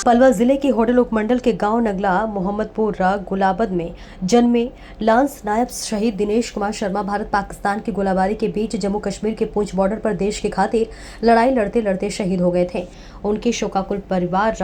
पलवल जिले के होडल उपमंडल के गांव नगला मोहम्मदपुर गुलाबद में जन्मे लांस नायब शहीद दिनेश कुमार शर्मा भारत पाकिस्तान की गोलाबारी के बीच जम्मू कश्मीर के पूंछ बॉर्डर पर देश की खातिर लड़ाई लड़ते लड़ते शहीद हो गए थे। उनके शोकाकुल परिवार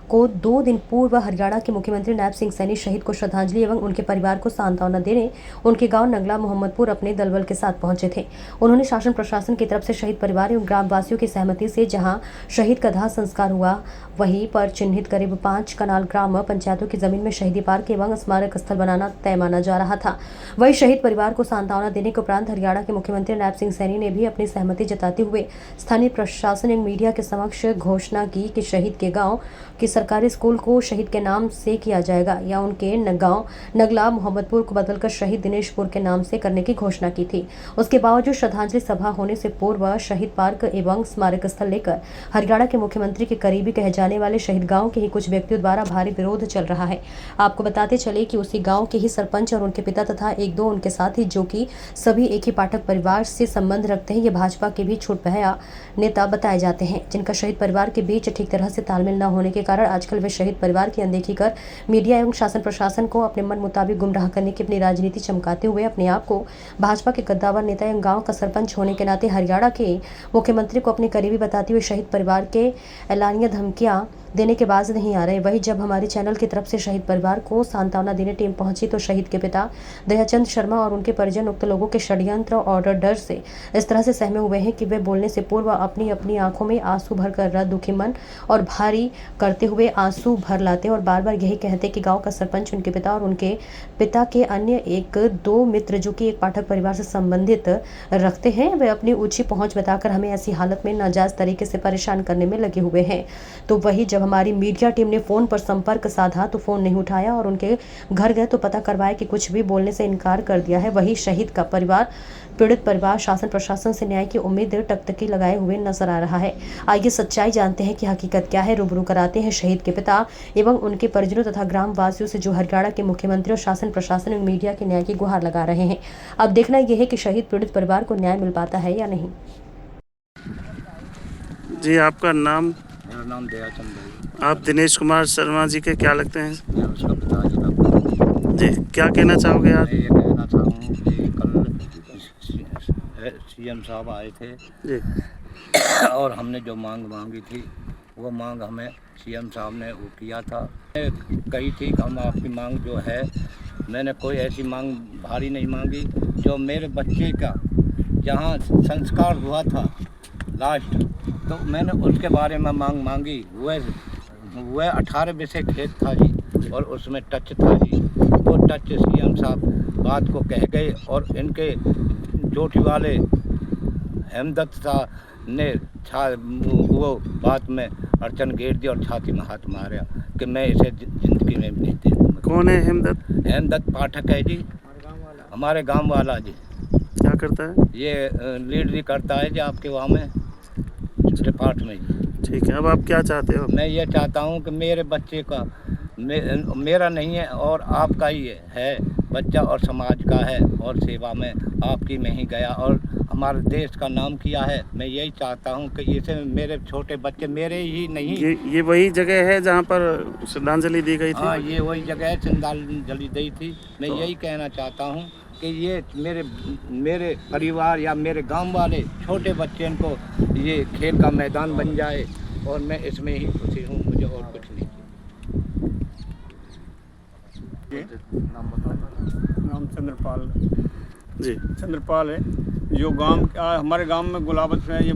को 2 दिन पूर्व हरियाणा के मुख्यमंत्री नायब सिंह सैनी शहीद को श्रद्धांजलि एवं उनके परिवार को सांत्वना देने उनके गाँव नगला मोहम्मदपुर अपने दलबल के साथ पहुंचे थे। उन्होंने शासन प्रशासन की तरफ से शहीद परिवार एवं ग्रामवासियों की सहमति से जहाँ शहीद का दाह संस्कार हुआ वहीं पर चिन्हित करीब 5 कनाल ग्राम पंचायतों की जमीन में शहीदी पार्क एवं स्मारक स्थल बनाना तय माना जा रहा था। वहीं शहीद परिवार को सांत्वना देने के उपरांत हरियाणा के मुख्यमंत्री नायब सिंह सैनी ने भी अपनी सहमति जताते हुए स्थानीय प्रशासन एवं मीडिया के समक्ष घोषणा की कि शहीद के गांव की सरकारी स्कूल को शहीद के नाम से किया जाएगा या उनके गांव नगला मोहम्मदपुर को बदलकर शहीद दिनेशपुर के नाम से करने की घोषणा की थी। उसके बावजूद श्रद्धांजलि सभा होने से पूर्व शहीद पार्क एवं स्मारक स्थल लेकर हरियाणा के मुख्यमंत्री के करीबी कहे जाने वाले शहीद गांव के ही कुछ व्यक्तियों द्वारा भारी विरोध चल रहा है। आपको बताते चले कि उसी गांव के ही सरपंच और उनके पिता तथा 1-2 उनके साथी जो कि सभी एक ही पाठक परिवार से संबंध रखते हैं, ये भाजपा के भी छुटभैया नेता बताए जाते हैं, जिनका शहीद परिवार के बीच ठीक तरह से तालमेल न होने के कारण आजकल वे शहीद परिवार की अनदेखी कर मीडिया एवं शासन प्रशासन को अपने मन मुताबिक गुमराह करने की अपनी राजनीति चमकाते हुए अपने आप को भाजपा के कद्दावर नेता एवं गाँव का सरपंच होने के नाते हरियाणा के मुख्यमंत्री को अपने करीबी बताते हुए शहीद परिवार के ऐलानिया धमकियां देने के बाज नहीं आ रहे। वही जब हमारे चैनल की तरफ से शहीद परिवार को सांत्वना देने टीम पहुंची तो शहीद के पिता दयाचंद शर्मा और उनके परिजन उक्त लोगों के षड्यंत्र और डर से इस तरह से सहमे हुए हैं कि वे बोलने से पूर्व अपनी अपनी आंखों में आंसू भरकर दुखी मन और भारी करते हुए आंसू भर लाते और बार बार यही कहते कि गाँव का सरपंच, उनके पिता और उनके पिता के अन्य 1-2 मित्र जो कि एक पाठक परिवार से संबंधित रखते हैं, वे अपनी ऊंची पहुंच बताकर हमें ऐसी हालत में नाजायज तरीके से परेशान करने में लगे हुए हैं। तो वही जब हमारी मीडिया टीम ने फोन पर संपर्क साधा तो फोन नहीं उठाया और उनके घर गए तो पता करवाया कि कुछ भी बोलने से इनकार कर दिया है। वही शहीद का परिवार, पीड़ित परिवार शासन प्रशासन से न्याय की उम्मीद टकटकी लगाए हुए नजर आ रहा है। आइए सच्चाई जानते हैं कि हकीकत क्या है। रूबरू कराते हैं शहीद के पिता एवं उनके परिजनों तथा ग्राम वासियों से जो हरियाणा के मुख्यमंत्री और शासन प्रशासन एवं मीडिया के न्याय की गुहार लगा रहे हैं। अब देखना यह है कि शहीद पीड़ित परिवार को न्याय मिल पाता है या नहीं। जी, आपका नाम? मेरा नाम दयाचंद है। आप दिनेश कुमार शर्मा जी के क्या लगते हैं? मैं उसका पिताजी लगता हूँ। जी, क्या कहना चाहोगे आप? मैं ये कहना चाहूँ कि कल सीएम साहब आए थे जी, और हमने जो मांग मांगी थी वो मांग हमें सीएम साहब ने वो किया था। कही थी कि हम आपकी मांग जो है, मैंने कोई ऐसी मांग भारी नहीं मांगी। जो मेरे बच्चे का जहाँ संस्कार हुआ था लास्ट, तो मैंने उसके बारे में मांग मांगी। वह 18 बिस्से खेत था जी और उसमें टच था जी। वो टच सीएम साहब बात को कह गए और इनके चोटी वाले हेमदत्त साहब ने वो बात में अड़चन घेर दी और छाती में हाथ मारा कि मैं इसे जिंदगी में नहीं दे दूँगा। कौन है हेमदत्त? हेमदत्त पाठक है जी, हमारे गांव वाला जी। क्या करता है? ये लीडरी करता है जी आपके वहाँ में डिपार्टमेंट में। ठीक है, अब आप क्या चाहते हो? मैं ये चाहता हूँ कि मेरे बच्चे का मेरा नहीं है और आपका ही है बच्चा और समाज का है और सेवा में आपकी में ही गया और हमारे देश का नाम किया है। मैं यही चाहता हूँ कि इसे मेरे छोटे बच्चे मेरे ही नहीं। ये वही जगह है जहाँ पर श्रद्धांजलि दी गई थी? हाँ, ये वही जगह है, श्रद्धांजलि दी थी। मैं यही कहना चाहता हूँ कि ये मेरे परिवार या मेरे गांव वाले छोटे बच्चे को ये खेल का मैदान बन जाए और मैं इसमें ही खुशी हूँ, मुझे और कुछ नहीं। नाम चंद्रपाल जी, चंद्रपाल है। जो गांव हमारे गांव में गुलाबत में ये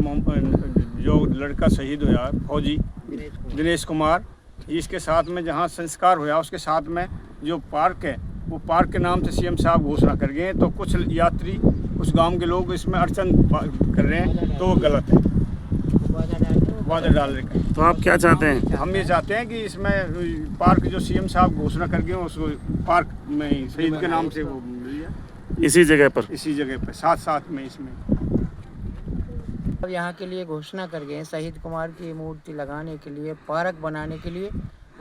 जो लड़का शहीद हुआ फौजी दिनेश कुमार, इसके साथ में जहां संस्कार हुआ उसके साथ में जो पार्क है वो पार्क के नाम से सीएम साहब घोषणा कर गए हैं। तो कुछ यात्री, उस गांव के लोग इसमें अड़चन कर रहे हैं, तो वो गलत है, वादा डाल रहे हैं। तो आप क्या चाहते हैं? हम ये चाहते हैं कि इसमें पार्क जो सीएम साहब घोषणा कर गए उसको पार्क में शहीद के नाम से वो मिल जाए, इसी जगह पर? इसी जगह पर साथ में इसमें। अब यहाँ के लिए घोषणा कर गए शहीद कुमार की मूर्ति लगाने के लिए, पार्क बनाने के लिए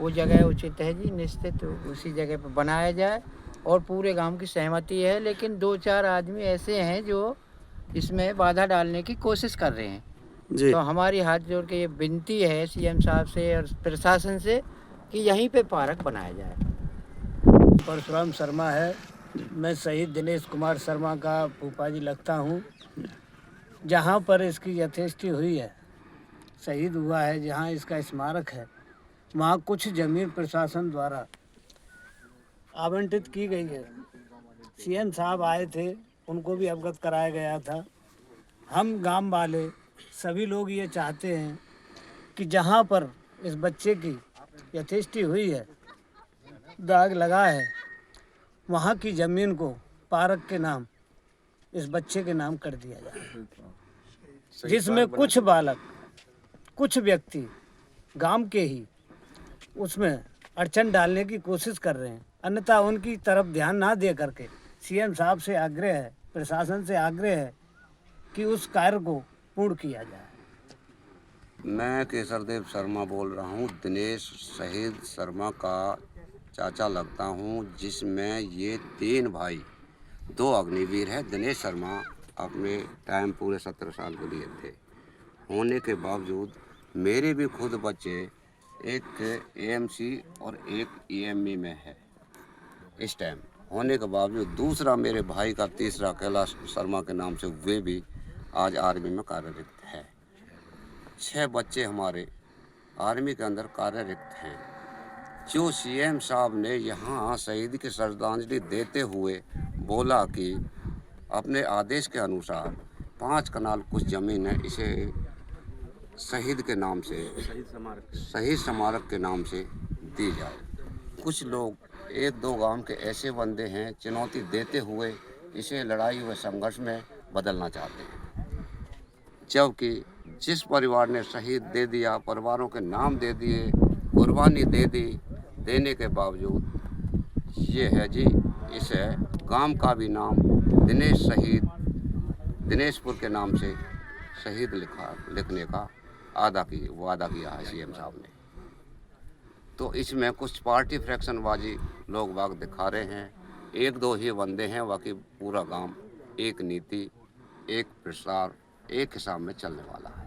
वो जगह उचित है जी, निश्चित उसी जगह पर बनाया जाए और पूरे गांव की सहमति है। लेकिन 2-4 आदमी ऐसे हैं जो इसमें बाधा डालने की कोशिश कर रहे हैं। जी। तो हमारी हाथ जोड़ के ये विनती है सीएम साहब से और प्रशासन से कि यहीं पे पार्क बनाया जाए। परशुराम शर्मा है। मैं शहीद दिनेश कुमार शर्मा का फूफा जी लगता हूँ। जहाँ पर इसकी यथेष्टि हुई है, शहीद हुआ है, जहाँ इसका स्मारक है, वहाँ कुछ जमीन प्रशासन द्वारा आवंटित की गई है। सीएम साहब आए थे, उनको भी अवगत कराया गया था। हम गांव वाले सभी लोग ये चाहते हैं कि जहाँ पर इस बच्चे की यथेष्टि हुई है, दाग लगा है, वहाँ की ज़मीन को पार्क के नाम इस बच्चे के नाम कर दिया जाए, जिसमें कुछ बालक, कुछ व्यक्ति गांव के ही उसमें अड़चन डालने की कोशिश कर रहे हैं। अन्यथा उनकी तरफ ध्यान ना दे करके सीएम साहब से आग्रह है, प्रशासन से आग्रह है कि उस कार्य को पूर्ण किया जाए। मैं केसरदेव शर्मा बोल रहा हूँ। दिनेश शहीद शर्मा का चाचा लगता हूँ, जिसमें ये 3 भाई, 2 अग्निवीर हैं। दिनेश शर्मा अपने टाइम पूरे 17 साल के लिए थे। होने के बावजूद मेरे भी खुद बच्चे, एक एएमसी और एक ईएमई में है इस टाइम। होने के बावजूद दूसरा मेरे भाई का तीसरा कैलाश शर्मा के नाम से वे भी आज आर्मी में कार्यरत है। 6 बच्चे हमारे आर्मी के अंदर कार्यरत हैं। जो सीएम साहब ने यहाँ शहीद की श्रद्धांजलि देते हुए बोला कि अपने आदेश के अनुसार 5 कनाल कुछ ज़मीन है, इसे शहीद के नाम से, शहीद स्मारक के नाम से दी जाए। कुछ लोग 1-2 गांव के ऐसे बंदे हैं, चुनौती देते हुए इसे लड़ाई व संघर्ष में बदलना चाहते हैं। जबकि जिस परिवार ने शहीद दे दिया, परिवारों के नाम दे दिए, कुर्बानी दे दी, देने के बावजूद ये है जी, इसे गांव का भी नाम दिनेश शहीद, दिनेशपुर के नाम से शहीद लिखने का वादा किया है सीएम साहब ने। तो इसमें कुछ पार्टी फ्रैक्शनबाजी लोग बाग दिखा रहे हैं। 1-2 ही बंदे हैं, बाकी पूरा गांव एक नीति, एक प्रसार, एक हिसाब में चलने वाला है।